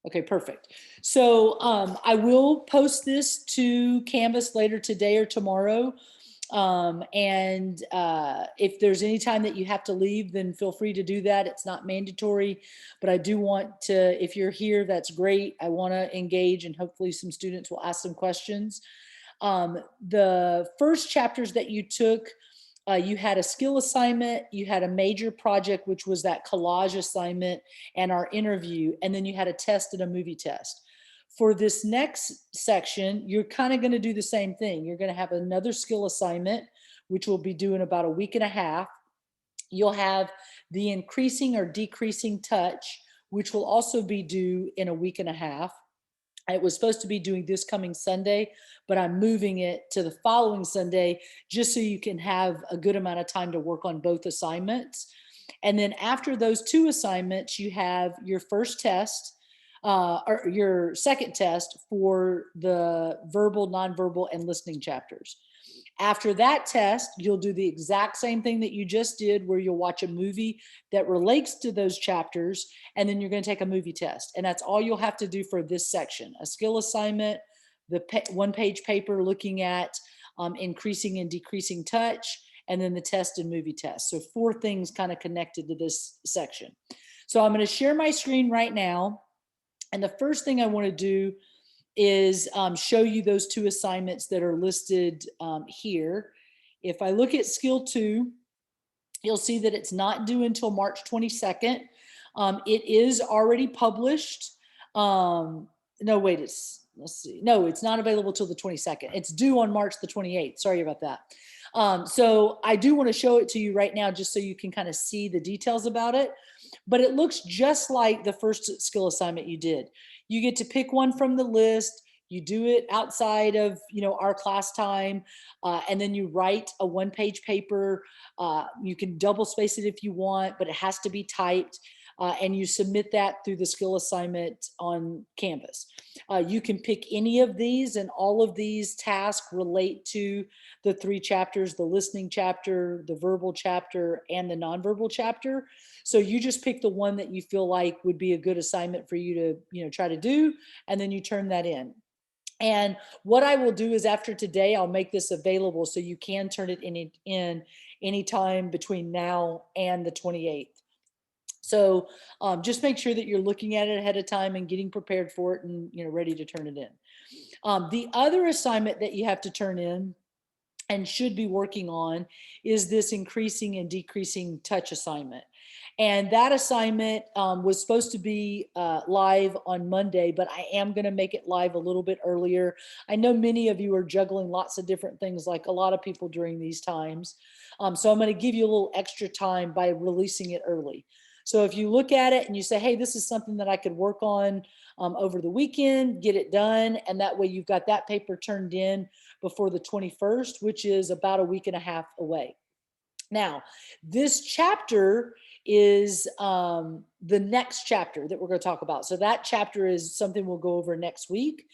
Okay, perfect. So I will post this to Canvas later today or tomorrow. And if there's any time that you have to leave, then feel free to do that. It's not mandatory, but I do want to, if you're here, that's great. I want to engage, and hopefully some students will ask some questions. The first chapters that you took, you had a skill assignment, you had a major project, which was that collage assignment and our interview, and then you had a test and a movie test. For this next section, you're kind of going to do the same thing. You're going to have another skill assignment, which we'll be doing about a week and a half. You'll have the increasing or decreasing touch, which will also be due in a week and a half. It was supposed to be doing this coming Sunday, but I'm moving it to the following Sunday just so you can have a good amount of time to work on both assignments. And then after those two assignments, you have your first test, or your second test for the verbal, nonverbal, and listening chapters. After that test, you'll do the exact same thing that you just did, where you'll watch a movie that relates to those chapters, and then you're going to take a movie test. And that's all you'll have to do for this section: a skill assignment, the one-page paper looking at increasing and decreasing touch, and then the test and movie test. So 4 things kind of connected to this section. So I'm going to share my screen right now. And the first thing I want to do is show you those 2 assignments that are listed here. If I look at skill 2, you'll see that it's not due until March 22nd. It is already published. No, wait, let's see. No, it's not available till the 22nd. It's due on March the 28th. Sorry about that. So I do want to show it to you right now just so you can kind of see the details about it. But it looks just like the first skill assignment you did. You get to pick one from the list. You do it outside of, our class time, and then you write a one-page paper. You can double space it if you want, but it has to be typed. And you submit that through the skill assignment on Canvas. You can pick any of these, and all of these tasks relate to the 3 chapters: the listening chapter, the verbal chapter, and the nonverbal chapter. So you just pick the one that you feel like would be a good assignment for you to, try to do, and then you turn that in. And what I will do is, after today, I'll make this available so you can turn it in anytime between now and the 28th. So just make sure that you're looking at it ahead of time and getting prepared for it, and ready to turn it in. The other assignment that you have to turn in and should be working on is this increasing and decreasing touch assignment. And that assignment was supposed to be live on Monday, but I am going to make it live a little bit earlier. I know many of you are juggling lots of different things, like a lot of people during these times. So I'm going to give you a little extra time by releasing it early. So if you look at it and you say, hey, this is something that I could work on over the weekend, get it done. And that way you've got that paper turned in before the 21st, which is about a week and a half away. Now, this chapter is the next chapter that we're going to talk about. So that chapter is something we'll go over next week.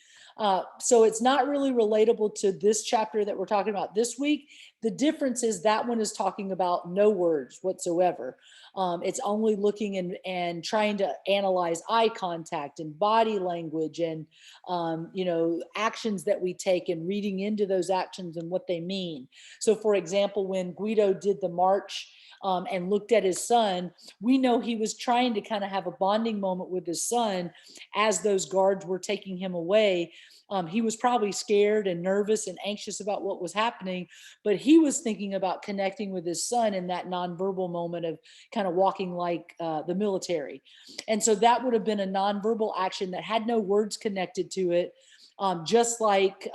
So it's not really relatable to this chapter that we're talking about this week. The difference is that one is talking about no words whatsoever. It's only looking and trying to analyze eye contact and body language and, actions that we take, and reading into those actions and what they mean. So for example, when Guido did the march and looked at his son, we know he was trying to kind of have a bonding moment with his son as those guards were taking him away. He was probably scared and nervous and anxious about what was happening, but he was thinking about connecting with his son in that nonverbal moment of kind of walking like the military. And so that would have been a nonverbal action that had no words connected to it. Just like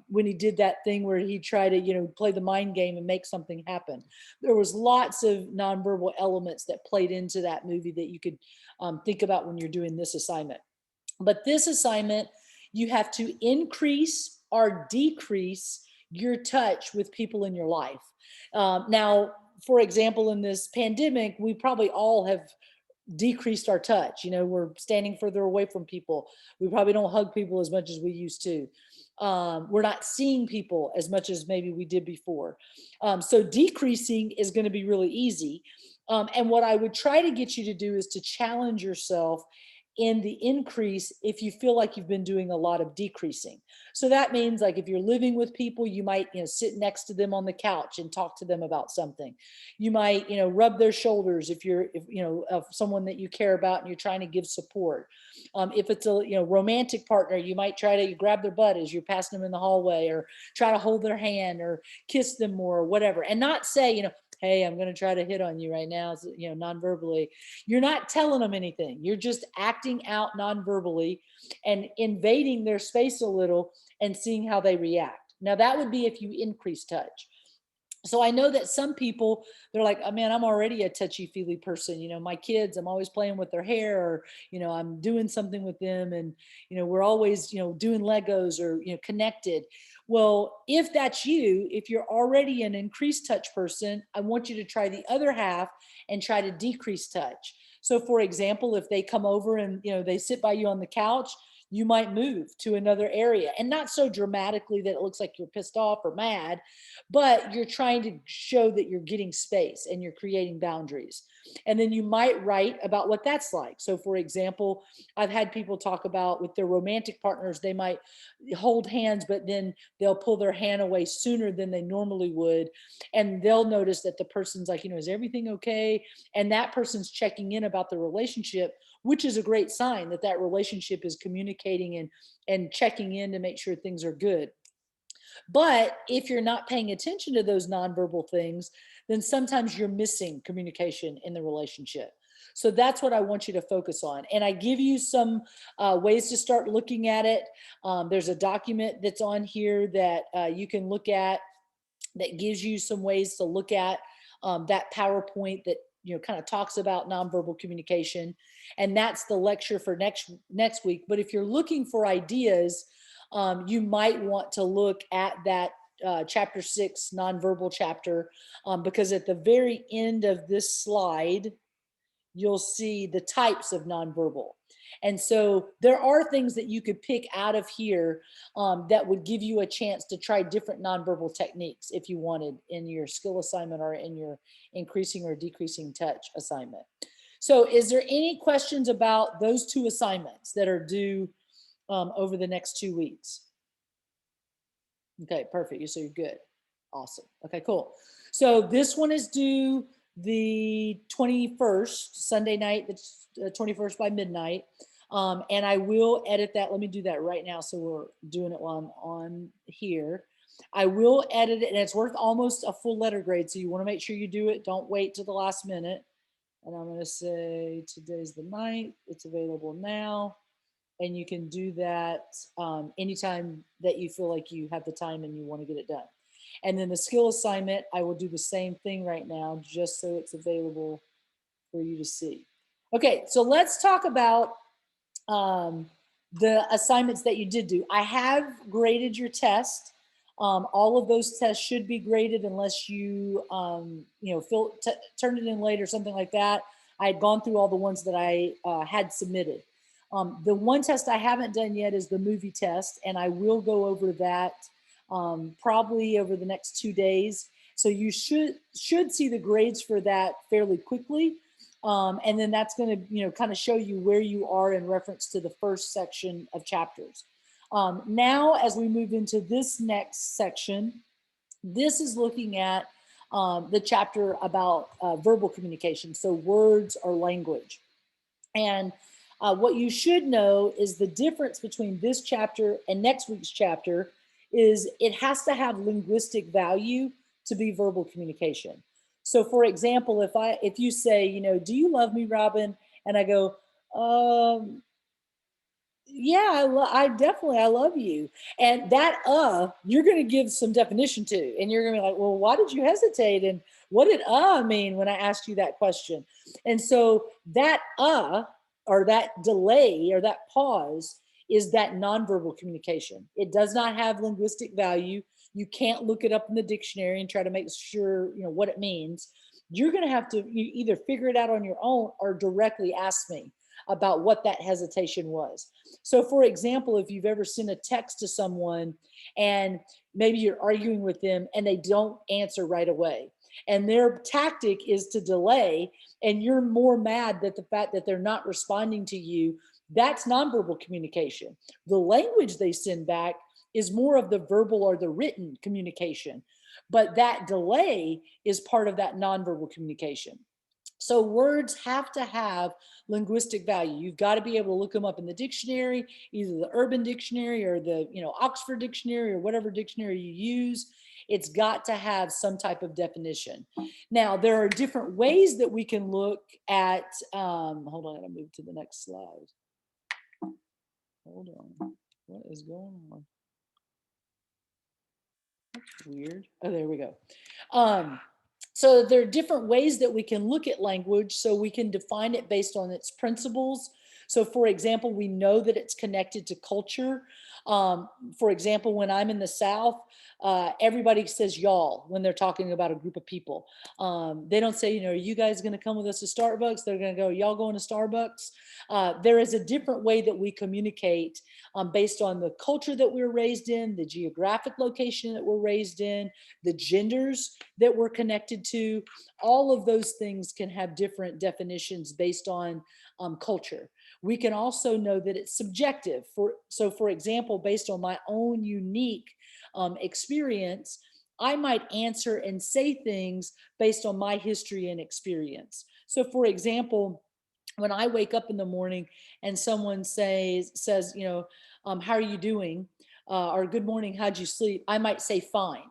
when he did that thing where he tried to, play the mind game and make something happen. There was lots of nonverbal elements that played into that movie that you could think about when you're doing this assignment. But this assignment, you have to increase or decrease your touch with people in your life. Now, for example, in this pandemic, we probably all have decreased our touch. We're standing further away from people. We probably don't hug people as much as we used to. We're not seeing people as much as maybe we did before. So decreasing is going to be really easy. And what I would try to get you to do is to challenge yourself in the increase if you feel like you've been doing a lot of decreasing. So that means like if you're living with people, you might, sit next to them on the couch and talk to them about something. You might, rub their shoulders if you're, if, of someone that you care about and you're trying to give support. If it's a, romantic partner, you might try to grab their butt as you're passing them in the hallway, or try to hold their hand or kiss them more or whatever, and not say, hey, I'm going to try to hit on you right now, non-verbally. You're not telling them anything. You're just acting out non-verbally and invading their space a little and seeing how they react. Now, that would be if you increase touch. So I know that some people, they're like, oh man, I'm already a touchy-feely person. My kids, I'm always playing with their hair, or, I'm doing something with them, and, we're always, doing Legos, or, connected. Well, if that's you, if you're already an increased touch person, I want you to try the other half and try to decrease touch. So for example, if they come over and, they sit by you on the couch, you might move to another area, and not so dramatically that it looks like you're pissed off or mad, but you're trying to show that you're getting space and you're creating boundaries. And then you might write about what that's like. So for example, I've had people talk about with their romantic partners, they might hold hands, but then they'll pull their hand away sooner than they normally would. And they'll notice that the person's like, is everything okay? And that person's checking in about the relationship, which is a great sign that that relationship is communicating and checking in to make sure things are good. But if you're not paying attention to those nonverbal things, then sometimes you're missing communication in the relationship. So that's what I want you to focus on. And I give you some ways to start looking at it. There's a document that's on here that you can look at that gives you some ways to look at that PowerPoint that kind of talks about nonverbal communication, and that's the lecture for next week. But if you're looking for ideas, you might want to look at that chapter 6 nonverbal chapter, because at the very end of this slide you'll see the types of nonverbal. And so there are things that you could pick out of here that would give you a chance to try different nonverbal techniques if you wanted in your skill assignment or in your increasing or decreasing touch assignment. So is there any questions about those two assignments that are due over the next 2 weeks? Okay, perfect. So you're good. Awesome. Okay, cool. So this one is due the 21st, Sunday night, the 21st by midnight. And I will edit that. Let me do that right now. So we're doing it while I'm on here. I will edit it, and it's worth almost a full letter grade. So you want to make sure you do it. Don't wait till the last minute. And I'm going to say today's the 9th. It's available now. And you can do that anytime that you feel like you have the time and you want to get it done. And then the skill assignment, I will do the same thing right now, just so it's available for you to see. Okay, so let's talk about the assignments that you did do. I have graded your test. All of those tests should be graded unless you, turned it in late or something like that. I had gone through all the ones that I had submitted. The one test I haven't done yet is the movie test, and I will go over that probably over the next 2 days. So you should see the grades for that fairly quickly. And then that's going to, kind of show you where you are in reference to the first section of chapters. Now, as we move into this next section, this is looking at the chapter about verbal communication, so words or language. And what you should know is the difference between this chapter and next week's chapter is it has to have linguistic value to be verbal communication. So for example, if you say, do you love me, Robin? And I go, yeah, I definitely, I love you. And that, you're going to give some definition to, and you're going to be like, well, why did you hesitate? And what did, mean when I asked you that question? And so that, or that delay or that pause is that nonverbal communication. It does not have linguistic value. You can't look it up in the dictionary and try to make sure, what it means. You're going to have to either figure it out on your own or directly ask me about what that hesitation was. So for example, if you've ever sent a text to someone and maybe you're arguing with them and they don't answer right away, and their tactic is to delay, and you're more mad that the fact that they're not responding to you That's nonverbal communication. The language they send back is more of the verbal or the written communication, but that delay is part of that nonverbal communication. So words have to have linguistic value. You've got to be able to look them up in the dictionary, either the Urban Dictionary or the Oxford Dictionary or whatever dictionary you use. It's got to have some type of definition. Now, there are different ways that we can look at, hold on, I'm gonna move to the next slide. Hold on, what is going on? That's weird. Oh, there we go. So there are different ways that we can look at language. So we can define it based on its principles. So for example, we know that it's connected to culture. For example, when I'm in the South, everybody says y'all when they're talking about a group of people. They don't say, are you guys going to come with us to Starbucks? They're going to go, y'all going to Starbucks? There is a different way that we communicate based on the culture that we're raised in, the geographic location that we're raised in, the genders that we're connected to. All of those things can have different definitions based on culture. We can also know that it's subjective. So for example, based on my own unique experience, I might answer and say things based on my history and experience. So for example, when I wake up in the morning and someone says, how are you doing? Or good morning, how'd you sleep? I might say fine.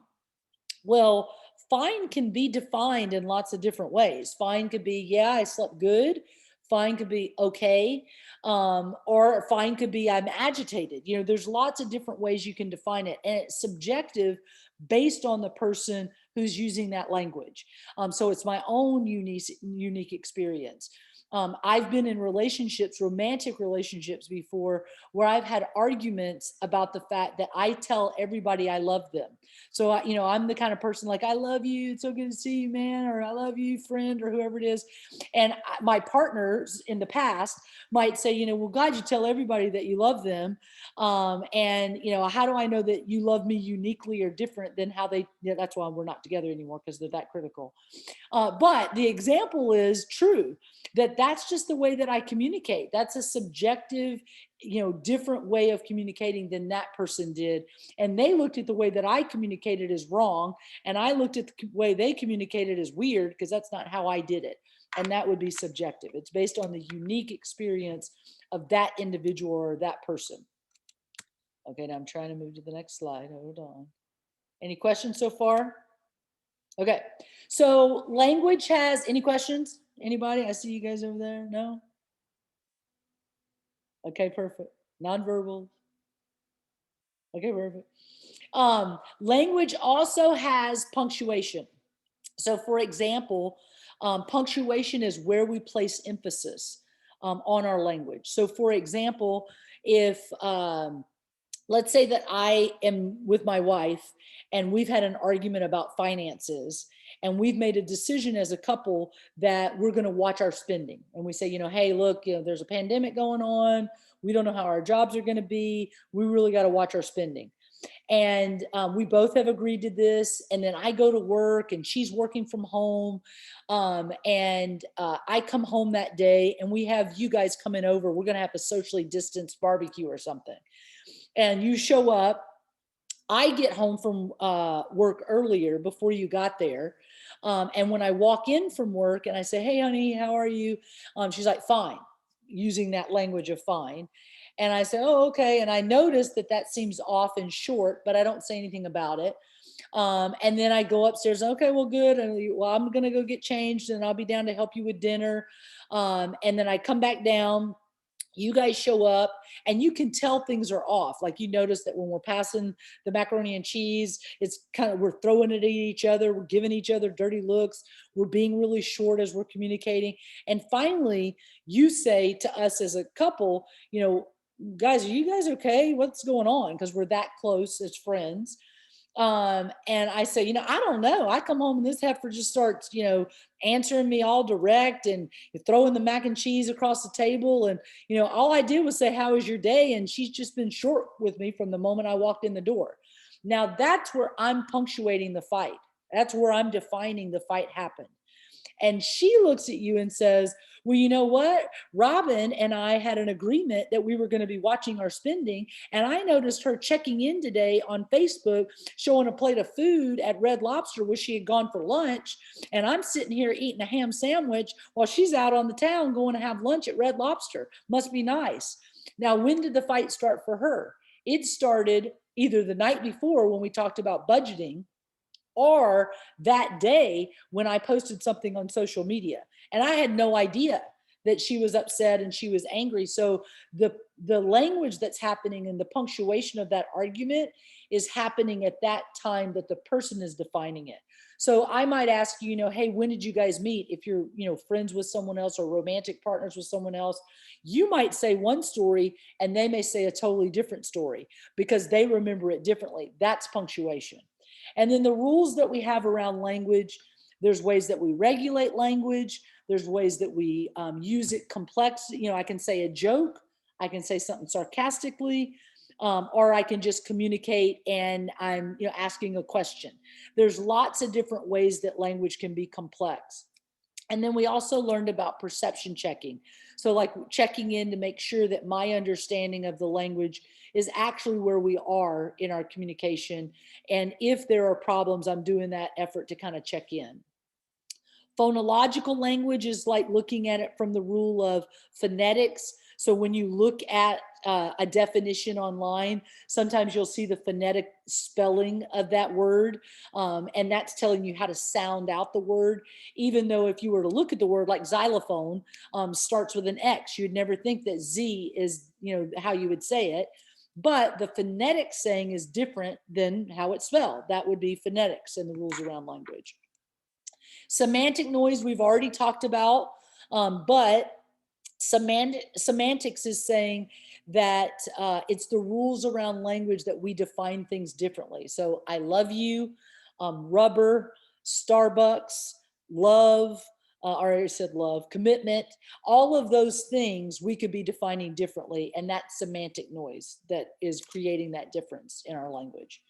Well, fine can be defined in lots of different ways. Fine could be, yeah, I slept good. Fine could be okay. Or fine could be, I'm agitated. There's lots of different ways you can define it. And it's subjective based on the person who's using that language. So it's my own unique experience. I've been in relationships, romantic relationships before, where I've had arguments about the fact that I tell everybody I love them. So, I'm the kind of person like, I love you. It's so good to see you, man. Or I love you, friend, or whoever it is. And my partners in the past might say, well, God, you tell everybody that you love them. And how do I know that you love me uniquely or different than how they, that's why we're not together anymore, because they're that critical. But the example is true, that's just the way that I communicate. That's a subjective, different way of communicating than that person did. And they looked at the way that I communicated as wrong. And I looked at the way they communicated as weird, because that's not how I did it. And that would be subjective. It's based on the unique experience of that individual or that person. Okay, now I'm trying to move to the next slide. Hold on. Any questions so far? Okay, so language has, any questions? Anybody? I see you guys over there. No? Okay, perfect. Nonverbal. Okay, perfect. Language also has punctuation. So for example, punctuation is where we place emphasis on our language. So for example, if let's say that I am with my wife and we've had an argument about finances, and we've made a decision as a couple that we're going to watch our spending. And we say, hey, look, there's a pandemic going on. We don't know how our jobs are going to be. We really got to watch our spending. And we both have agreed to this. And then I go to work and she's working from home. And I come home that day and we have you guys coming over. We're going to have a socially distanced barbecue or something. And you show up. I get home from work earlier before you got there. And when I walk in from work and I say, hey, honey, how are you? She's like, fine, using that language of fine. And I say, oh, okay. And I notice that seems off and short, but I don't say anything about it. And then I go upstairs. Okay, well, good. And well, I'm going to go get changed and I'll be down to help you with dinner. And then I come back down. You guys show up and you can tell things are off. Like you notice that when we're passing the macaroni and cheese, it's kind of, we're throwing it at each other. We're giving each other dirty looks. We're being really short as we're communicating. And finally, you say to us as a couple, guys, are you guys okay? What's going on? Because we're that close as friends. And I say, I don't know. I come home and this heifer just starts, answering me all direct and throwing the mac and cheese across the table. And, all I did was say, how was your day? And she's just been short with me from the moment I walked in the door. Now that's where I'm punctuating the fight. That's where I'm defining the fight happened. And she looks at you and says, Well, you know what? Robin and I had an agreement that we were going to be watching our spending. And I noticed her checking in today on Facebook, showing a plate of food at Red Lobster where she had gone for lunch. And I'm sitting here eating a ham sandwich while she's out on the town going to have lunch at Red Lobster. Must be nice. Now, when did the fight start for her? It started either the night before when we talked about budgeting, or that day when I posted something on social media. And I had no idea that she was upset and she was angry. So the language that's happening and the punctuation of that argument is happening at that time that the person is defining it. So I might ask you, hey, when did you guys meet? If you're, friends with someone else or romantic partners with someone else, you might say one story and they may say a totally different story because they remember it differently. That's punctuation. And then the rules that we have around language, there's ways that we regulate language. There's ways that we use it complex. I can say a joke. I can say something sarcastically, or I can just communicate and I'm asking a question. There's lots of different ways that language can be complex. And then we also learned about perception checking. So like checking in to make sure that my understanding of the language is actually where we are in our communication. And if there are problems, I'm doing that effort to kind of check in. Phonological language is like looking at it from the rule of phonetics. So when you look at a definition online, sometimes you'll see the phonetic spelling of that word, and that's telling you how to sound out the word. Even though if you were to look at the word like xylophone, starts with an X, you'd never think that Z is how you would say it. But the phonetic saying is different than how it's spelled. That would be phonetics and the rules around language. Semantic noise we've already talked about, but semantics is saying that it's the rules around language that we define things differently. So I love you, rubber, Starbucks, love, I already said love, commitment, all of those things we could be defining differently. And that's semantic noise that is creating that difference in our language.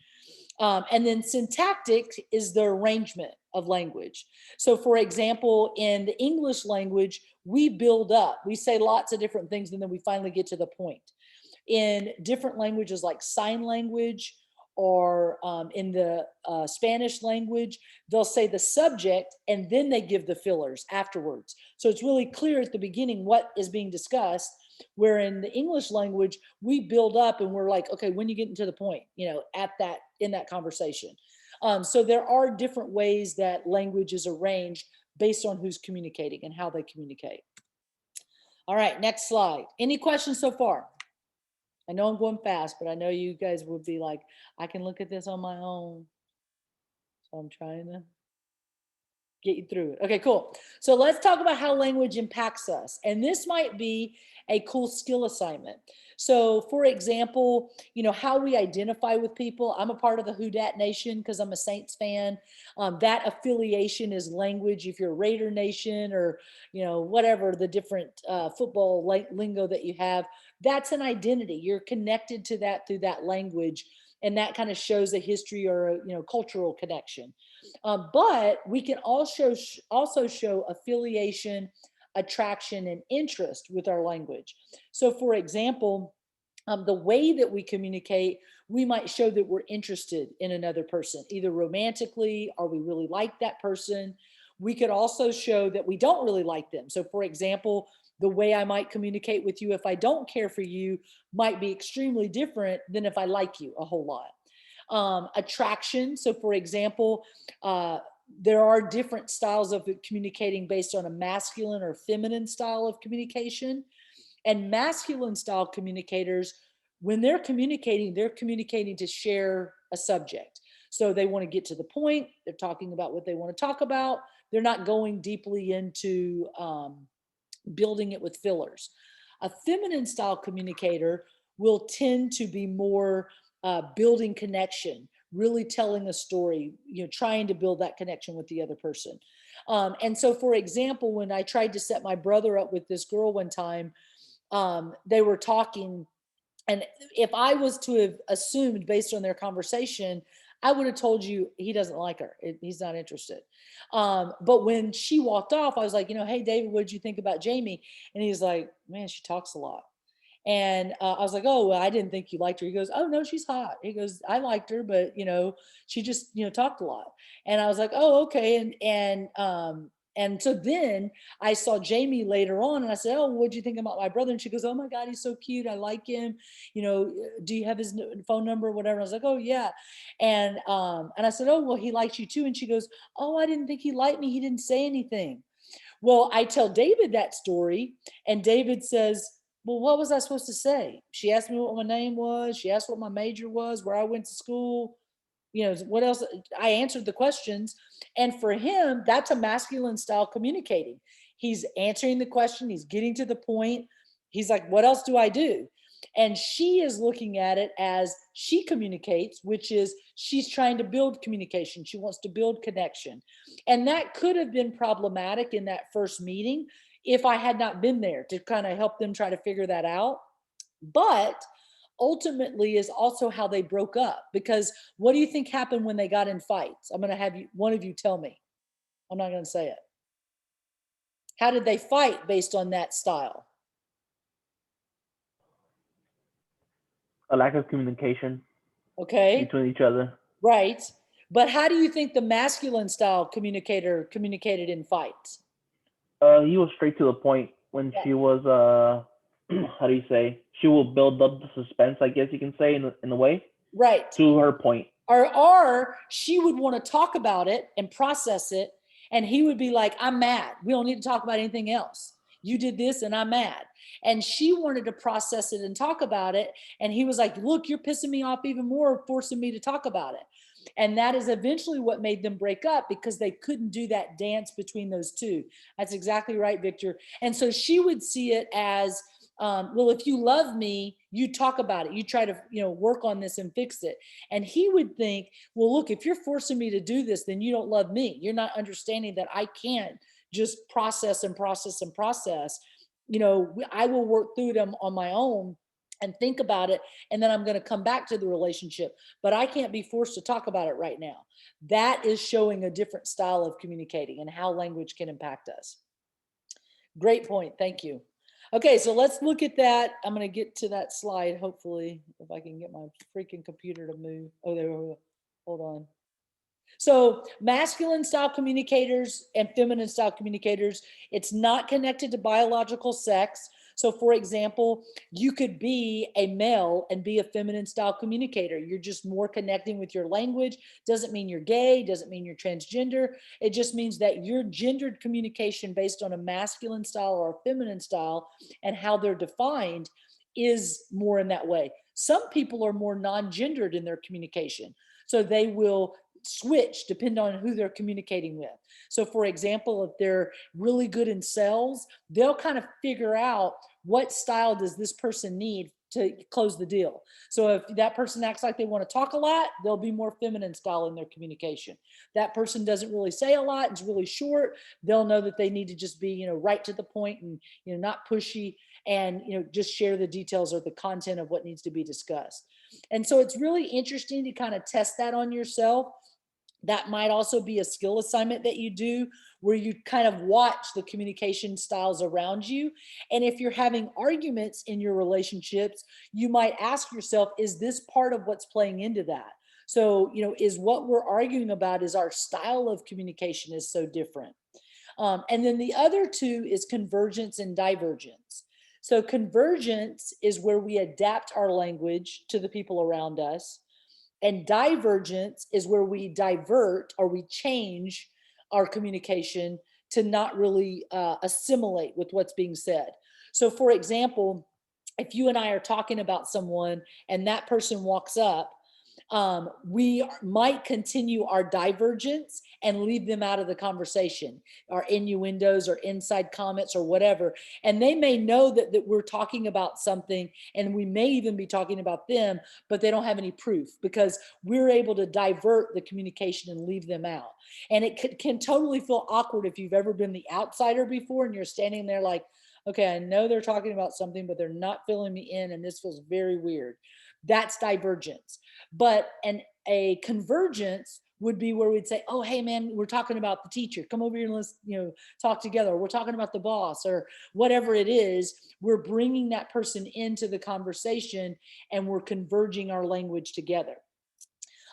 And then syntactic is the arrangement of language. So for example, in the English language, we build up, we say lots of different things and then we finally get to the point. In different languages like sign language or in the Spanish language, they'll say the subject and then they give the fillers afterwards. So it's really clear at the beginning what is being discussed. Where in the English language, we build up and we're like, okay, when you get into the point, in that conversation. So there are different ways that language is arranged based on who's communicating and how they communicate. All right, next slide. Any questions so far? I know I'm going fast, but I know you guys would be like, I can look at this on my own. So I'm trying to get you through it. Okay, cool. So let's talk about how language impacts us. And this might be a cool skill assignment. So for example, how we identify with people. I'm a part of the Who Dat Nation because I'm a Saints fan. That affiliation is language. If you're a Raider Nation or, whatever the different football lingo that you have, that's an identity. You're connected to that through that language. And that kind of shows a history or a cultural connection. But we can also show affiliation, attraction, and interest with our language. So for example, the way that we communicate, we might show that we're interested in another person, either romantically or we really like that person. We could also show that we don't really like them. So for example, the way I might communicate with you if I don't care for you might be extremely different than if I like you a whole lot. Attraction. So for example, there are different styles of communicating based on a masculine or feminine style of communication. And masculine style communicators, when they're communicating to share a subject. So they want to get to the point. They're talking about what they want to talk about. They're not going deeply into building it with fillers. A feminine style communicator will tend to be more building connection, really telling a story, trying to build that connection with the other person. And so, for example, when I tried to set my brother up with this girl one time, they were talking, and if I was to have assumed based on their conversation, I would have told you he doesn't like her. He's not interested. But when she walked off, I was like, hey, David, what did you think about Jamie? And he's like, man, she talks a lot. And I was like, oh, well, I didn't think you liked her. He goes, oh, no, she's hot. He goes, I liked her, but, she just, talked a lot. And I was like, oh, okay. And so then I saw Jamie later on and I said, oh, what'd you think about my brother? And she goes, oh my God, he's so cute. I like him. Do you have his phone number or whatever? I was like, oh yeah. And I said, oh, well, he likes you too. And she goes, oh, I didn't think he liked me. He didn't say anything. Well, I tell David that story, and David says, well, what was I supposed to say? She asked me what my name was. She asked what my major was, where I went to school. What else? I answered the questions. And for him, that's a masculine style communicating. He's answering the question, he's getting to the point. He's like, what else do I do? And she is looking at it as she communicates, which is she's trying to build communication. She wants to build connection. And that could have been problematic in that first meeting if I had not been there to kind of help them try to figure that out. But ultimately is also how they broke up, because what do you think happened when they got in fights? I'm going to have one of you tell me. I'm not going to say it. How did they fight based on that style? A lack of communication Okay, between each other. right. But how do you think the masculine style communicator communicated in fights? He was straight to the point when Yeah. she was how do you say? She will build up the suspense, I guess you can say, in a way, Right. to her point. Or she would want to talk about it and process it, and he would be like, I'm mad, we don't need to talk about anything else, you did this and I'm mad. And she wanted to process it and talk about it, and he was like, look, you're pissing me off even more, forcing me to talk about it. And that is eventually what made them break up, because they couldn't do that dance between those two. That's exactly right, Victor. And so she would see it as, well, if you love me, you talk about it, you try to work on this and fix it. And he would think, well, look, if you're forcing me to do this, then you don't love me. You're not understanding that I can't just process and process and process. I will work through them on my own and think about it, and then I'm going to come back to the relationship, but I can't be forced to talk about it right now. That is showing a different style of communicating and how language can impact us. Great point, thank you. Okay, so let's look at that. I'm going to get to that slide, hopefully, if I can get my freaking computer to move. Oh, there we go. Hold on. So masculine style communicators and feminine style communicators, it's not connected to biological sex. So for example, you could be a male and be a feminine style communicator. You're just more connecting with your language. Doesn't mean you're gay, doesn't mean you're transgender. It just means that your gendered communication based on a masculine style or a feminine style and how they're defined is more in that way. Some people are more non-gendered in their communication. So they will switch depending on who they're communicating with. So for example, if they're really good in sales, they'll kind of figure out what style does this person need to close the deal. So if that person acts like they want to talk a lot, they'll be more feminine style in their communication. That person doesn't really say a lot, it's really short, they'll know that they need to just be, right to the point and, not pushy, and, just share the details or the content of what needs to be discussed. And so it's really interesting to kind of test that on yourself. That might also be a skill assignment that you do, where you kind of watch the communication styles around you. And if you're having arguments in your relationships, you might ask yourself, is this part of what's playing into that? So, is what we're arguing about, is our style of communication is so different. And then the other two is convergence and divergence. So convergence is where we adapt our language to the people around us. And divergence is where we divert or we change our communication to not really assimilate with what's being said. So, for example, if you and I are talking about someone and that person walks up, we might continue our divergence and leave them out of the conversation, our innuendos or inside comments or whatever. And they may know that we're talking about something, and we may even be talking about them, but they don't have any proof, because we're able to divert the communication and leave them out. And it can totally feel awkward if you've ever been the outsider before and you're standing there like, okay, I know they're talking about something, but they're not filling me in, and this feels very weird. That's divergence. But A convergence would be where we'd say, oh, hey man, we're talking about the teacher, come over here and let's, talk together. We're talking about the boss or whatever it is. We're bringing that person into the conversation and we're converging our language together.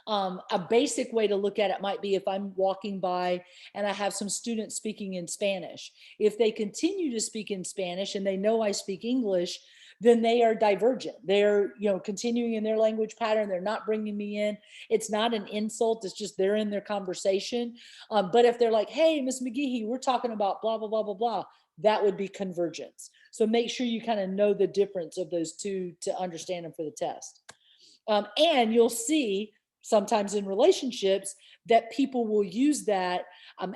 A basic way to look at it might be if I'm walking by and I have some students speaking in Spanish. If they continue to speak in Spanish and they know I speak English, then they are divergent. They're, continuing in their language pattern. They're not bringing me in. It's not an insult. It's just they're in their conversation. But if they're like, hey, Miss McGehee, we're talking about blah, blah, blah, blah, blah, that would be convergence. So make sure you kind of know the difference of those two to understand them for the test. And you'll see sometimes in relationships that people will use that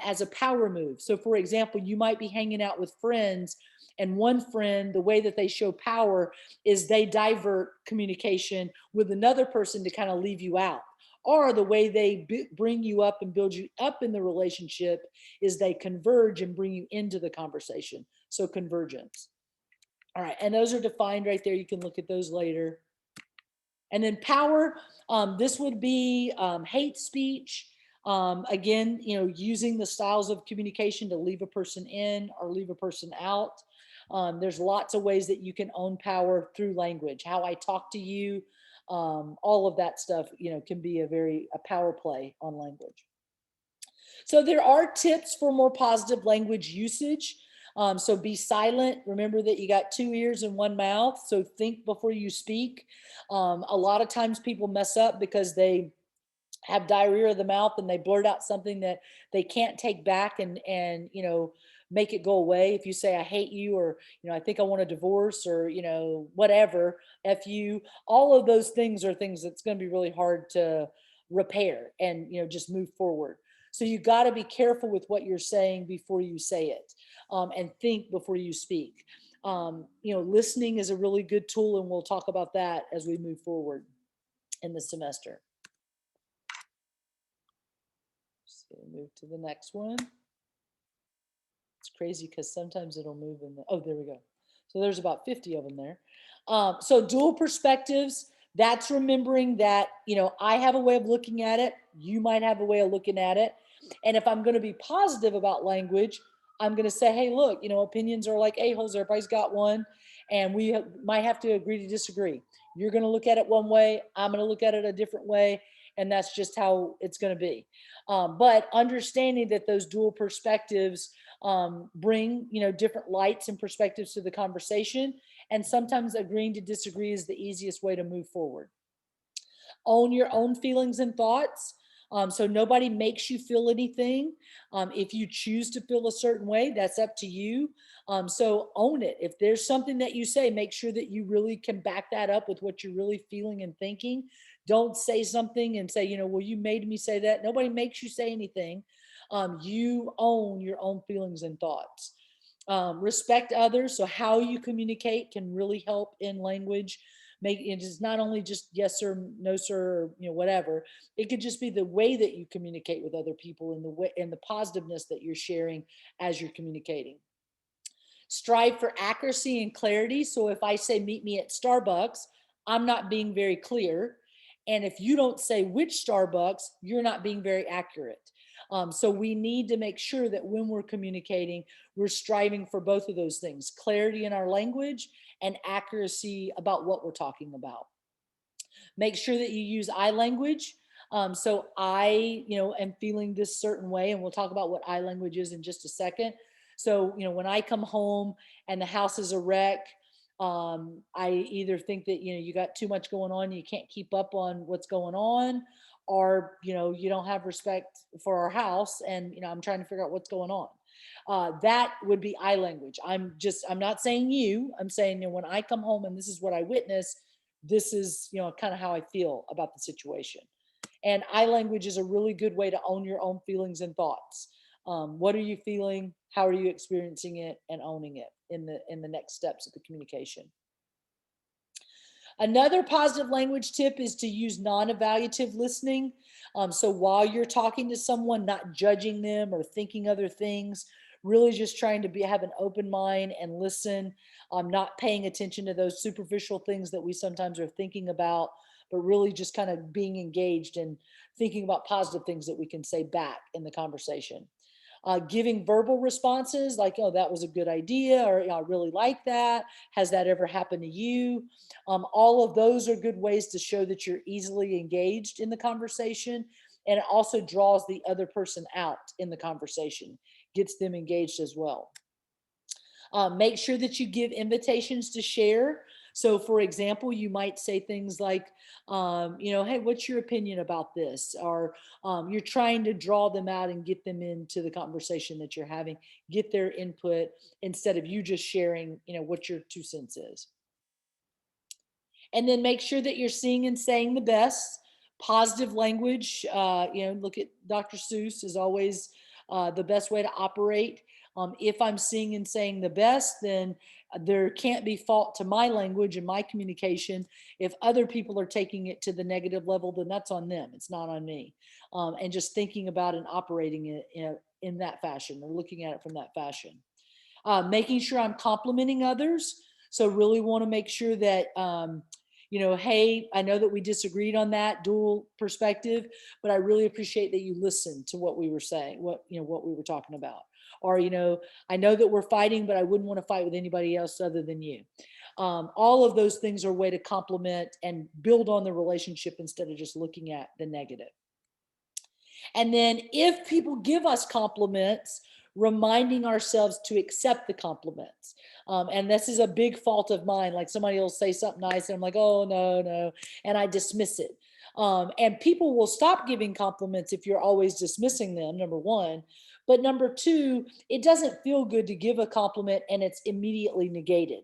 as a power move. So for example, you might be hanging out with friends and one friend, the way that they show power is they divert communication with another person to kind of leave you out. Or the way they bring you up and build you up in the relationship is they converge and bring you into the conversation. So convergence. All right, and those are defined right there. You can look at those later. And then power, this would be hate speech. Again, using the styles of communication to leave a person in or leave a person out. There's lots of ways that you can own power through language. How I talk to you, all of that stuff, can be a power play on language. So there are tips for more positive language usage. So be silent. Remember that you got 2 ears and 1 mouth. So think before you speak. A lot of times people mess up because they have diarrhea of the mouth and they blurt out something that they can't take back and make it go away. If you say I hate you, or I think I want a divorce, or whatever, F you, all of those things are things that's going to be really hard to repair and just move forward. So you got to be careful with what you're saying before you say it, and think before you speak. Listening is a really good tool, and we'll talk about that as we move forward in the semester. So move to the next one. It's crazy because sometimes it'll move in the, oh, there we go. So there's about 50 of them there. So dual perspectives, that's remembering that, I have a way of looking at it. You might have a way of looking at it. And if I'm going to be positive about language, I'm going to say, hey, look, opinions are like a-holes. Everybody's got one. And we might have to agree to disagree. You're going to look at it one way. I'm going to look at it a different way. And that's just how it's going to be. But understanding that those dual perspectives bring, different lights and perspectives to the conversation. And sometimes agreeing to disagree is the easiest way to move forward. Own your own feelings and thoughts. So nobody makes you feel anything. If you choose to feel a certain way, that's up to you. So own it. If there's something that you say, make sure that you really can back that up with what you're really feeling and thinking. Don't say something and say, well, you made me say that. Nobody makes you say anything. You own your own feelings and thoughts. Respect others. So how you communicate can really help in language. Make it is not only just yes sir, no sir, or whatever. It could just be the way that you communicate with other people and the way and the positiveness that you're sharing as you're communicating. Strive for accuracy and clarity. So if I say meet me at Starbucks, I'm not being very clear. And if you don't say which Starbucks, you're not being very accurate. So we need to make sure that when we're communicating, we're striving for both of those things: clarity in our language and accuracy about what we're talking about. Make sure that you use I language. So I, am feeling this certain way, and we'll talk about what I language is in just a second. So, when I come home and the house is a wreck, I either think that, you got too much going on, you can't keep up on what's going on, or, you don't have respect for our house, and, I'm trying to figure out what's going on. That would be I language. I'm not saying you, I'm saying, when I come home and this is what I witness, this is, kind of how I feel about the situation. And I language is a really good way to own your own feelings and thoughts. What are you feeling? How are you experiencing it? And owning it in the next steps of the communication. Another positive language tip is to use non-evaluative listening. So while you're talking to someone, not judging them or thinking other things, really just trying to have an open mind and listen. Not paying attention to those superficial things that we sometimes are thinking about, but really just kind of being engaged and thinking about positive things that we can say back in the conversation. Giving verbal responses like, oh, that was a good idea, or I really like that. Has that ever happened to you? All of those are good ways to show that you're easily engaged in the conversation. And it also draws the other person out in the conversation, gets them engaged as well. Make sure that you give invitations to share. So, for example, you might say things like, hey, what's your opinion about this? Or you're trying to draw them out and get them into the conversation that you're having, get their input instead of you just sharing, what your 2 cents is. And then make sure that you're seeing and saying the best. Positive language, look at Dr. Seuss is always the best way to operate. If I'm seeing and saying the best, then there can't be fault to my language and my communication. If other people are taking it to the negative level, then that's on them. It's not on me. And just thinking about and operating it in that fashion, or looking at it from that fashion. Making sure I'm complimenting others. So really want to make sure that, hey, I know that we disagreed on that dual perspective, but I really appreciate that you listened to what we were saying, what we were talking about. Or, I know that we're fighting, but I wouldn't want to fight with anybody else other than you. All of those things are a way to compliment and build on the relationship instead of just looking at the negative. And then if people give us compliments, reminding ourselves to accept the compliments. And this is a big fault of mine. Like somebody will say something nice and I'm like, oh, no, no. And I dismiss it. And people will stop giving compliments if you're always dismissing them, number one. But number two, it doesn't feel good to give a compliment and it's immediately negated.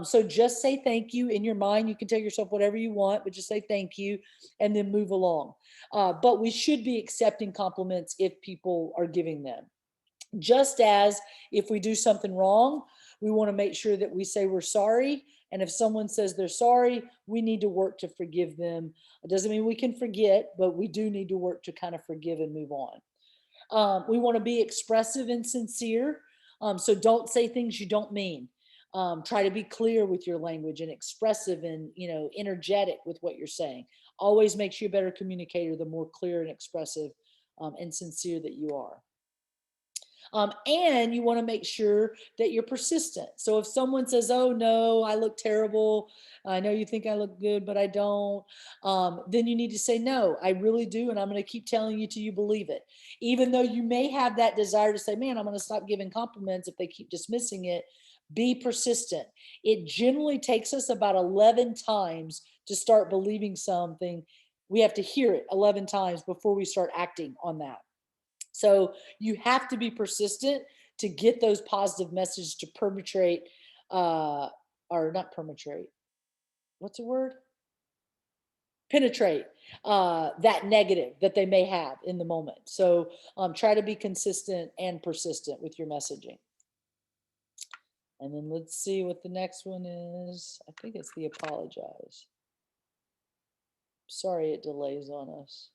So just say thank you in your mind. You can tell yourself whatever you want, but just say thank you and then move along. But we should be accepting compliments if people are giving them. Just as if we do something wrong, we want to make sure that we say we're sorry. And if someone says they're sorry, we need to work to forgive them. It doesn't mean we can forget, but we do need to work to kind of forgive and move on. We want to be expressive and sincere. So don't say things you don't mean. Try to be clear with your language and expressive and energetic with what you're saying. Always makes you a better communicator the more clear and expressive and sincere that you are. And you want to make sure that you're persistent. So if someone says, oh no, I look terrible, I know you think I look good, but I don't, then you need to say, no, I really do. And I'm going to keep telling you till you believe it. Even though you may have that desire to say, man, I'm going to stop giving compliments if they keep dismissing it, be persistent. It generally takes us about 11 times to start believing something. We have to hear it 11 times before we start acting on that. So you have to be persistent to get those positive messages to perpetrate, or not perpetrate. What's the word? Penetrate that negative that they may have in the moment. So try to be consistent and persistent with your messaging. And then let's see what the next one is. I think it's the apologize. Sorry it delays on us.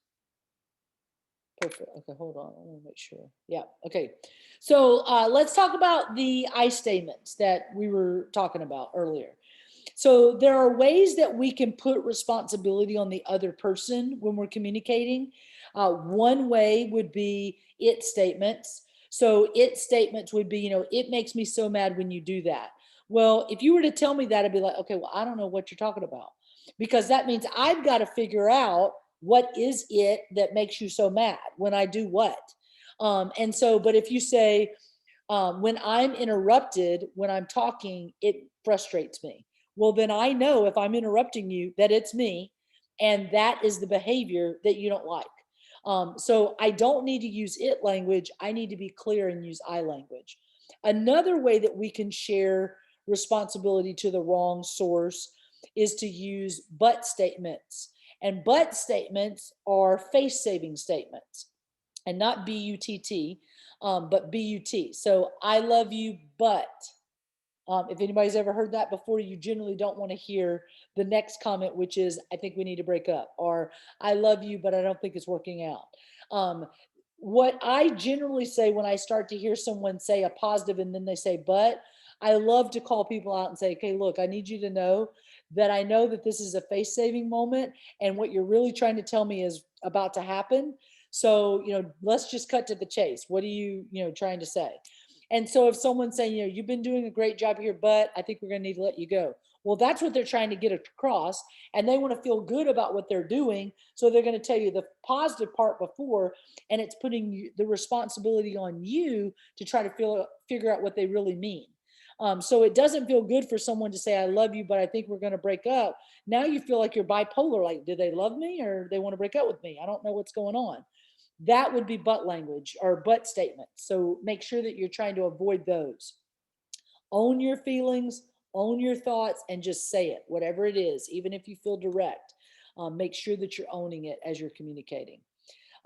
Perfect. Okay, hold on. I want to make sure. Yeah. Okay. So let's talk about the I statements that we were talking about earlier. So there are ways that we can put responsibility on the other person when we're communicating. One way would be it statements. So it statements would be, it makes me so mad when you do that. Well, if you were to tell me that, I'd be like, okay, well, I don't know what you're talking about, because that means I've got to figure out what is it that makes you so mad when I do what. And so, but if you say, when I'm interrupted, when I'm talking, it frustrates me. Well, then I know if I'm interrupting you that it's me, and that is the behavior that you don't like. So I don't need to use it language. I need to be clear and use I language. Another way that we can share responsibility to the wrong source is to use but statements. And but statements are face saving statements, and not B-U-T-T, but B-U-T. So I love you, but if anybody's ever heard that before, you generally don't want to hear the next comment, which is, I think we need to break up, or I love you, but I don't think it's working out. what I generally say when I start to hear someone say a positive and then they say, but, I love to call people out and say, okay, look, I need you to know that I know that this is a face saving moment. And what you're really trying to tell me is about to happen. So, let's just cut to the chase. What are you trying to say? And so if someone's saying, you've been doing a great job here, but I think we're going to need to let you go. Well, that's what they're trying to get across. And they want to feel good about what they're doing. So they're going to tell you the positive part before, and it's putting the responsibility on you to try to figure out what they really mean. So it doesn't feel good for someone to say, I love you, but I think we're going to break up. Now you feel like you're bipolar. Like, do they love me or they want to break up with me? I don't know what's going on. That would be butt language or butt statements. So make sure that you're trying to avoid those. Own your feelings, own your thoughts, and just say it, whatever it is, even if you feel direct. Make sure that you're owning it as you're communicating.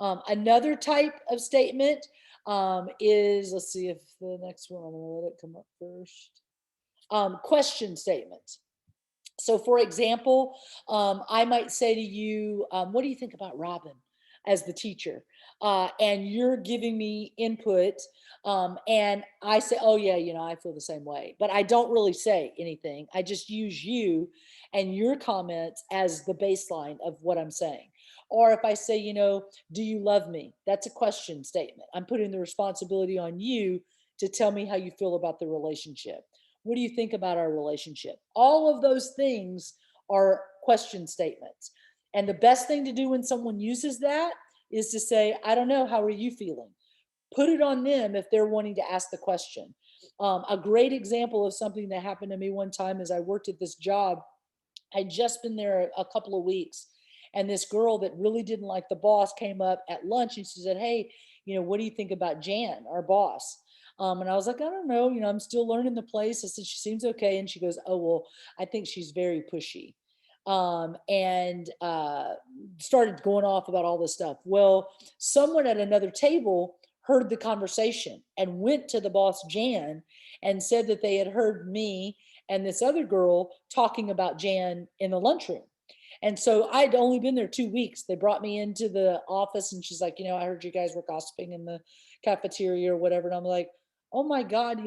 Another type of statement is, let's see if the next one, I'm going to let it come up first. Question statements. So, for example, I might say to you, what do you think about Robin as the teacher? And you're giving me input. And I say, oh, yeah, I feel the same way. But I don't really say anything. I just use you and your comments as the baseline of what I'm saying. Or if I say, do you love me? That's a question statement. I'm putting the responsibility on you to tell me how you feel about the relationship. What do you think about our relationship? All of those things are question statements. And the best thing to do when someone uses that is to say, I don't know, how are you feeling? Put it on them if they're wanting to ask the question. A great example of something that happened to me one time is I worked at this job. I'd just been there a couple of weeks. And this girl that really didn't like the boss came up at lunch and she said, hey, what do you think about Jan, our boss? And I was like, I don't know, I'm still learning the place. I said, she seems okay. And she goes, oh, well, I think she's very pushy. And started going off about all this stuff. Well, someone at another table heard the conversation and went to the boss, Jan, and said that they had heard me and this other girl talking about Jan in the lunchroom. And so I'd only been there 2 weeks. They brought me into the office and she's like, I heard you guys were gossiping in the cafeteria or whatever. And I'm like, oh my God,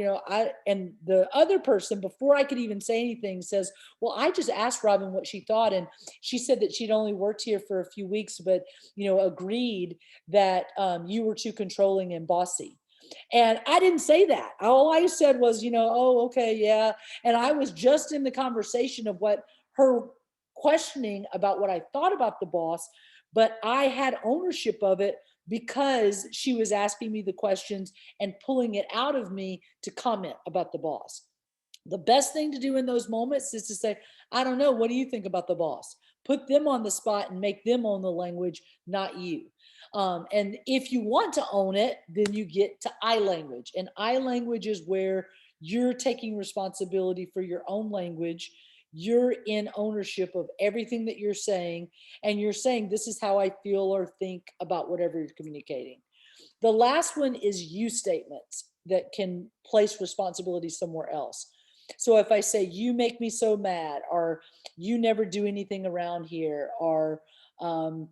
and the other person, before I could even say anything, says, well, I just asked Robin what she thought. And she said that she'd only worked here for a few weeks, but, agreed that you were too controlling and bossy. And I didn't say that. All I said was, oh, okay, yeah. And I was just in the conversation of what her questioning about what I thought about the boss, but I had ownership of it because she was asking me the questions and pulling it out of me to comment about the boss. The best thing to do in those moments is to say, I don't know, what do you think about the boss? Put them on the spot and make them own the language, not you. And if you want to own it, then you get to I language. And I language is where you're taking responsibility for your own language. You're in ownership of everything that you're saying. And you're saying, this is how I feel or think about whatever you're communicating. The last one is you statements that can place responsibility somewhere else. So if I say, you make me so mad, or you never do anything around here, or um,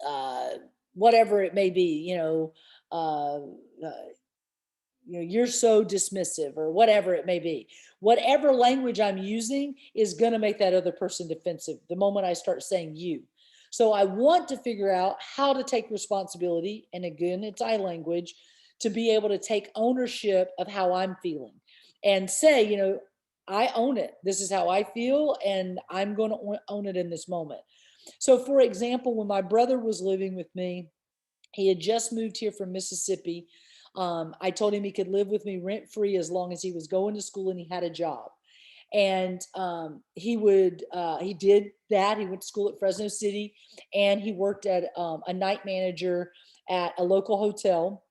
uh, whatever it may be, you're so dismissive, or whatever it may be. Whatever language I'm using is going to make that other person defensive the moment I start saying you. So I want to figure out how to take responsibility. And again, it's I language, to be able to take ownership of how I'm feeling and say, I own it. This is how I feel, and I'm going to own it in this moment. So, for example, when my brother was living with me, he had just moved here from Mississippi. I told him he could live with me rent free as long as he was going to school and he had a job. And he did that. He went to school at Fresno City, and he worked at a night manager at a local hotel.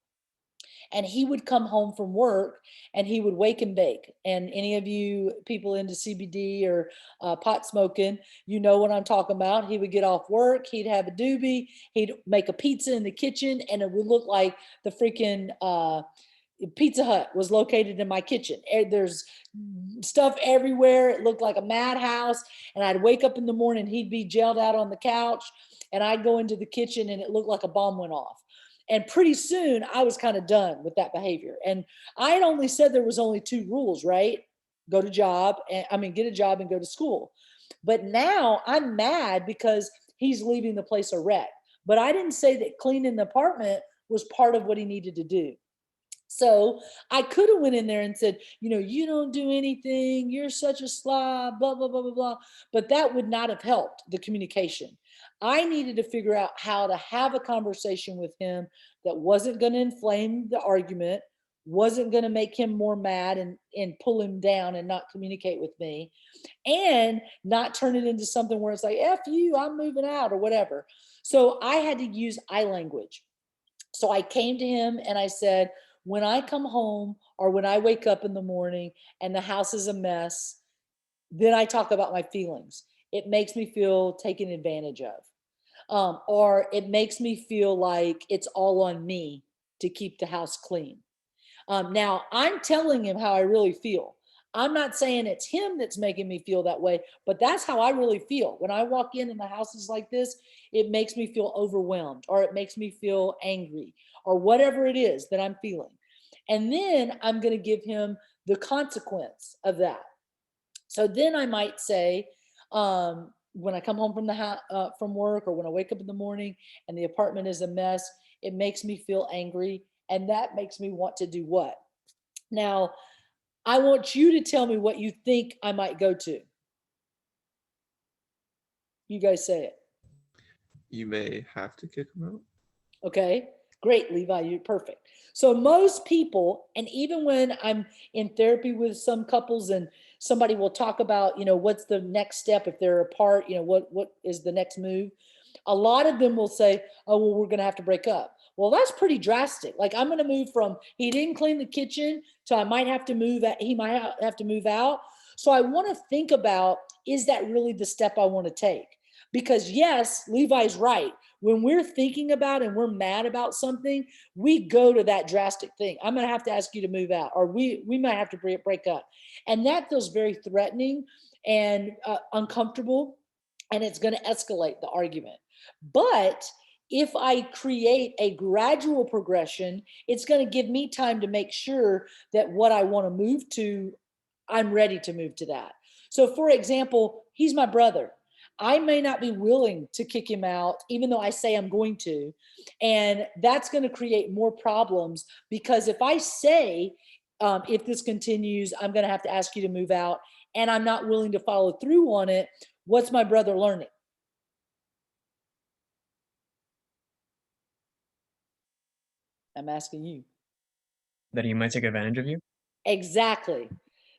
And he would come home from work and he would wake and bake. And any of you people into CBD or pot smoking, you know what I'm talking about. He would get off work, he'd have a doobie, he'd make a pizza in the kitchen, and it would look like the freaking Pizza Hut was located in my kitchen. There's stuff everywhere. It looked like a madhouse. And I'd wake up in the morning, he'd be jailed out on the couch, and I'd go into the kitchen and it looked like a bomb went off. And pretty soon I was kind of done with that behavior. And I had only said there was only 2 rules, right? Go to job, and I mean, get a job and go to school. But now I'm mad because he's leaving the place a wreck. But I didn't say that cleaning the apartment was part of what he needed to do. So I could have went in there and said, you don't do anything. You're such a slob, blah, blah, blah, blah, blah. But that would not have helped the communication. I needed to figure out how to have a conversation with him that wasn't going to inflame the argument, wasn't going to make him more mad and pull him down and not communicate with me, and not turn it into something where it's like, F you, I'm moving out or whatever. So I had to use I language. So I came to him and I said, when I come home or when I wake up in the morning and the house is a mess, then I talk about my feelings. It makes me feel taken advantage of. Or it makes me feel like it's all on me to keep the house clean. Now, I'm telling him how I really feel. I'm not saying it's him that's making me feel that way, but that's how I really feel. When I walk in and the house is like this, it makes me feel overwhelmed, or it makes me feel angry, or whatever it is that I'm feeling. And then I'm going to give him the consequence of that. So then I might say, when I come home from from work, or when I wake up in the morning and the apartment is a mess, it makes me feel angry, and that makes me want to do what? Now, I want you to tell me what you think I might go to. You guys say it. You may have to kick him out. Okay, great, Levi, you're perfect. So most people, and even when I'm in therapy with some couples and somebody will talk about, what's the next step if they're apart, what is the next move? A lot of them will say, oh, well, we're going to have to break up. Well, that's pretty drastic. Like, I'm going to move from he didn't clean the kitchen to I might have to move, he might have to move out. So I want to think about, is that really the step I want to take? Because yes, Levi's right. When we're thinking about and we're mad about something, we go to that drastic thing. I'm going to have to ask you to move out, or we might have to break up. And that feels very threatening and uncomfortable, and it's going to escalate the argument. But if I create a gradual progression, it's going to give me time to make sure that what I want to move to, I'm ready to move to that. So for example, he's my brother. I may not be willing to kick him out, even though I say I'm going to. And that's going to create more problems, because if I say, if this continues, I'm going to have to ask you to move out, and I'm not willing to follow through on it, what's my brother learning? I'm asking you. That he might take advantage of you? Exactly.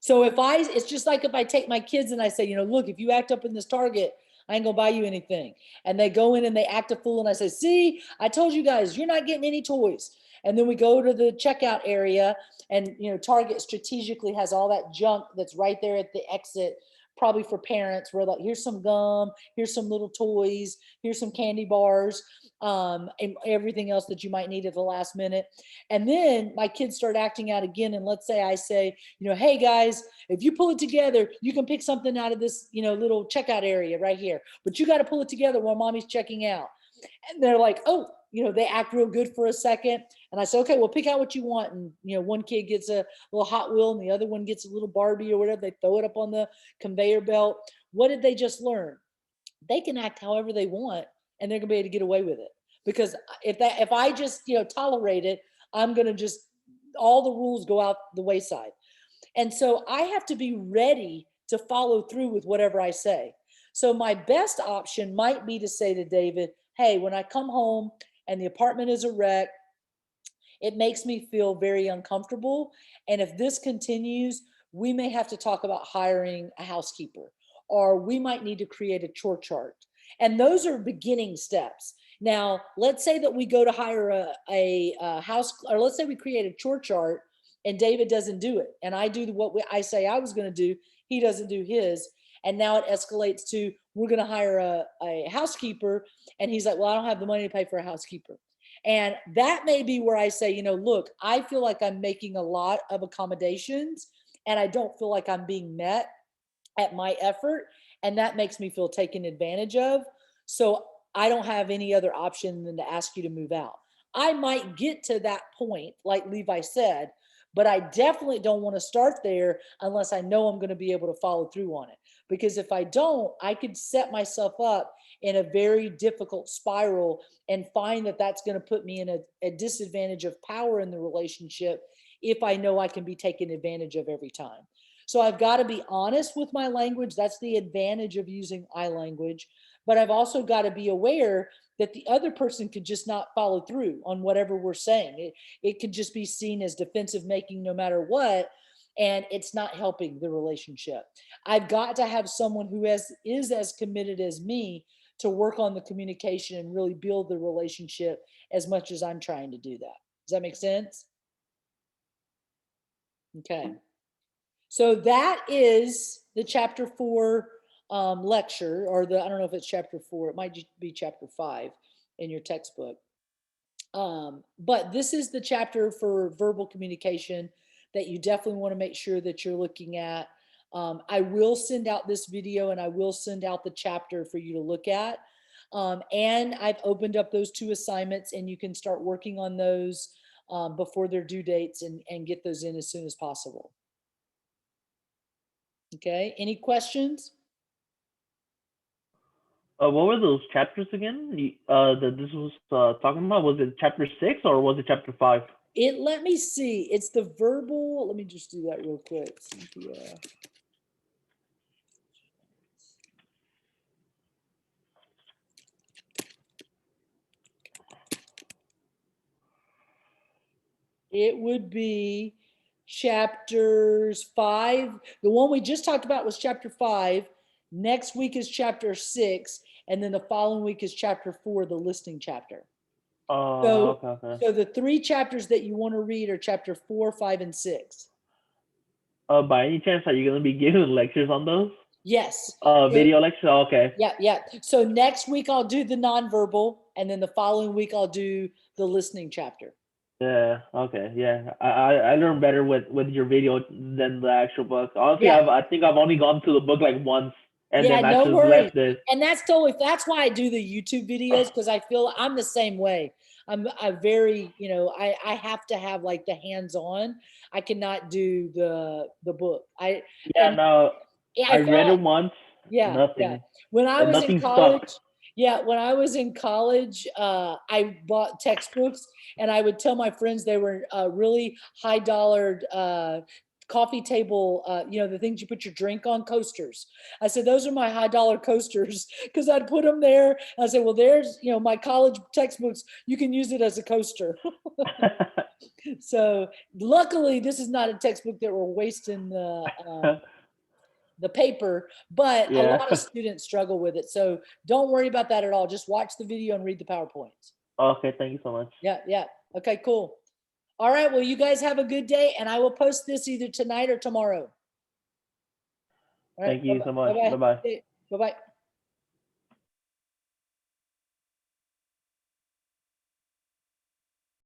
So it's just like if I take my kids and I say, look, if you act up in this Target, I ain't gonna buy you anything. And they go in and they act a fool, and I say, see, I told you guys, you're not getting any toys. And then we go to the checkout area, and Target strategically has all that junk that's right there at the exit, probably for parents, where like, here's some gum, here's some little toys, here's some candy bars, and everything else that you might need at the last minute. And then my kids start acting out again. And let's say I say, hey guys, if you pull it together, you can pick something out of this, little checkout area right here, but you got to pull it together while mommy's checking out. And they're like, oh, they act real good for a second. And I say, okay, well, pick out what you want. And, one kid gets a little Hot Wheel and the other one gets a little Barbie or whatever. They throw it up on the conveyor belt. What did they just learn? They can act however they want, and they're gonna be able to get away with it. Because if I just, tolerate it, I'm going to just, all the rules go out the wayside. And so I have to be ready to follow through with whatever I say. So my best option might be to say to David, hey, when I come home and the apartment is a wreck, it makes me feel very uncomfortable. And if this continues, we may have to talk about hiring a housekeeper, or we might need to create a chore chart. And those are beginning steps. Now, let's say that we go to hire a house, or let's say we create a chore chart and David doesn't do it. And I do what I say I was going to do. He doesn't do his. And now it escalates to, we're going to hire a housekeeper. And he's like, well, I don't have the money to pay for a housekeeper. And that may be where I say, look, I feel like I'm making a lot of accommodations and I don't feel like I'm being met at my effort. And that makes me feel taken advantage of. So I don't have any other option than to ask you to move out. I might get to that point, like Levi said, but I definitely don't want to start there unless I know I'm going to be able to follow through on it. Because if I don't, I could set myself up in a very difficult spiral and find that that's going to put me in a disadvantage of power in the relationship if I know I can be taken advantage of every time. So I've got to be honest with my language. That's the advantage of using I language. But I've also got to be aware that the other person could just not follow through on whatever we're saying. It could just be seen as defensive making no matter what, and it's not helping the relationship. I've got to have someone who is as committed as me to work on the communication and really build the relationship as much as I'm trying to do that. Does that make sense? Okay. So that is the chapter 4 lecture, or I don't know if it's chapter 4, it might be chapter 5 in your textbook. But this is the chapter for verbal communication that you definitely want to make sure that you're looking at. I will send out this video and I will send out the chapter for you to look at. And I've opened up those 2 assignments and you can start working on those before their due dates and get those in as soon as possible. Okay, any questions? What were those chapters again? That this was talking about? Was it chapter 6 or was it chapter 5? Let me see. It's the verbal. Let me just do that real quick. Cynthia. It would be chapters 5. The one we just talked about was chapter 5. Next week is chapter 6. And then the following week is chapter 4, the listening chapter. So, Okay. so the 3 chapters that you want to read are chapter 4, 5, and 6. By any chance, are you going to be giving lectures on those? Yes. Video lecture? Okay. Yeah. So next week I'll do the nonverbal, and then the following week I'll do the listening chapter. Yeah. Okay. Yeah. I learned better with your video than the actual book. Honestly, Yeah. I think I've only gone to the book like once, and Yeah, then I no just worries. left it. And that's why I do the YouTube videos, because I feel I'm the same way. I'm very, I have to have like the hands-on. I cannot do the book. Yeah. No, I I read feel it once. Yeah. Nothing. When I And was in nothing college, stuck. when I was in college, I bought textbooks and I would tell my friends they were really high-dollared coffee table, the things you put your drink on, coasters. I said, those are my high-dollar coasters, because I'd put them there. And I said, well, there's, my college textbooks. You can use it as a coaster. So luckily, this is not a textbook that we're wasting the paper, but a Yeah. lot of students struggle with it. So don't worry about that at all. Just watch the video and read the PowerPoints. Okay. Thank you so much. Yeah. Okay, cool. All right. Well, you guys have a good day, and I will post this either tonight or tomorrow. All right. Thank you so much. Bye-bye. Bye-bye. Bye-bye.